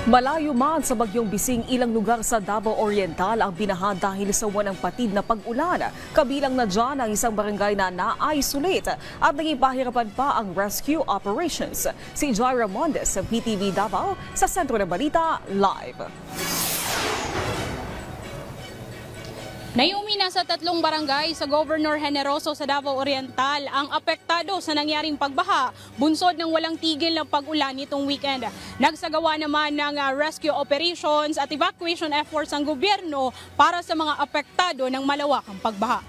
Malayo man sa bagyong Bising, ilang lugar sa Davao Oriental ang binaha dahil sa walang patid na pag-ulan. Kabilang na dyan ang isang barangay na na-isolate at naging pahirapan pa ang rescue operations. Si Jaira Mondes sa PTV Davao sa Sentro ng Balita Live. Nayumi na sa 3 barangay sa Governor Generoso sa Davao Oriental ang apektado sa nangyaring pagbaha, bunsod ng walang tigil na pag-ulan nitong weekend. Nagsagawa naman ng rescue operations at evacuation efforts ang gobyerno para sa mga apektado ng malawakang pagbaha.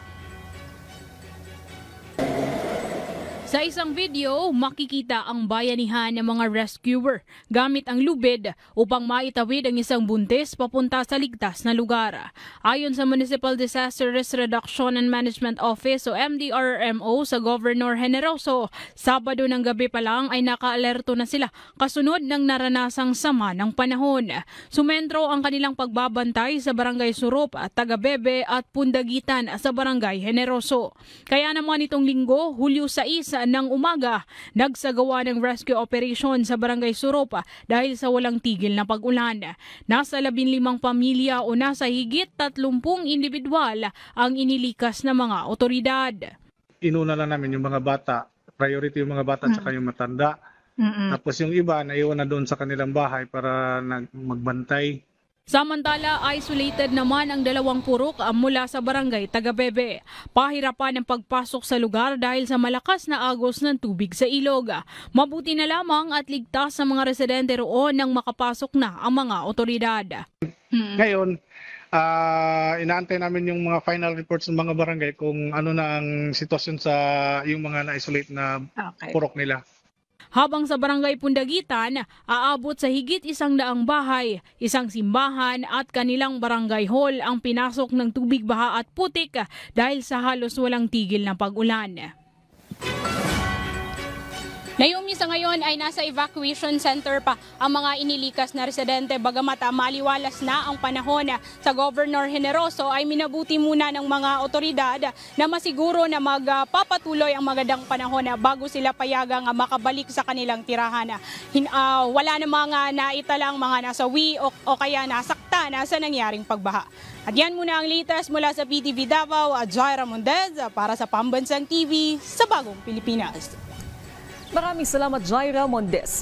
Sa isang video, makikita ang bayanihan ng mga rescuer gamit ang lubid upang maitawid ang isang buntis papunta sa ligtas na lugar. Ayon sa Municipal Disaster Risk Reduction and Management Office o MDRRMO sa Governor Generoso, Sabado ng gabi pa lang ay nakaalerto na sila kasunod ng naranasang sama ng panahon. Sumentro ang kanilang pagbabantay sa Barangay Surup at Tagabebe at Pundagitan sa Barangay Generoso. Kaya naman itong linggo, Hulyo 6 ng umaga, nagsagawa ng rescue operation sa Barangay Surup dahil sa walang tigil na pag-ulan. Nasa 15 pamilya o nasa higit 30 individual ang inilikas ng mga otoridad. Inuna lang namin yung mga bata, priority yung mga bata at saka yung matanda. Tapos yung iba, naiwan na doon sa kanilang bahay para magbantay. Samantala, isolated naman ang 2 purok mula sa Barangay Tagabebe. Pahirapan ang pagpasok sa lugar dahil sa malakas na agos ng tubig sa ilog. Mabuti na lamang at ligtas sa mga residente roon nang makapasok na ang mga otoridad. Ngayon, inaantay namin yung mga final reports ng mga barangay kung ano na ang sitwasyon sa yung mga na-isolate na purok nila. Habang sa Barangay Pundagitan, aabot sa higit 100 bahay, isang simbahan at kanilang barangay hall ang pinasok ng tubig baha at putik dahil sa halos walang tigil na pag-ulan. Nayumi sa ngayon ay nasa evacuation center pa ang mga inilikas na residente, bagamat maliwalas na ang panahon. Sa Governor Generoso ay minabuti muna ng mga otoridad na masiguro na magpapatuloy ang magandang panahon bago sila payagang makabalik sa kanilang tirahan. Wala na mga naitalang mga nasawi o kaya nasakta na sa nangyaring pagbaha. At yan muna ang latest mula sa PTV Davao, Jaira Mondes para sa Pambansang TV sa Bagong Pilipinas. Maraming salamat, Jaira Mondes.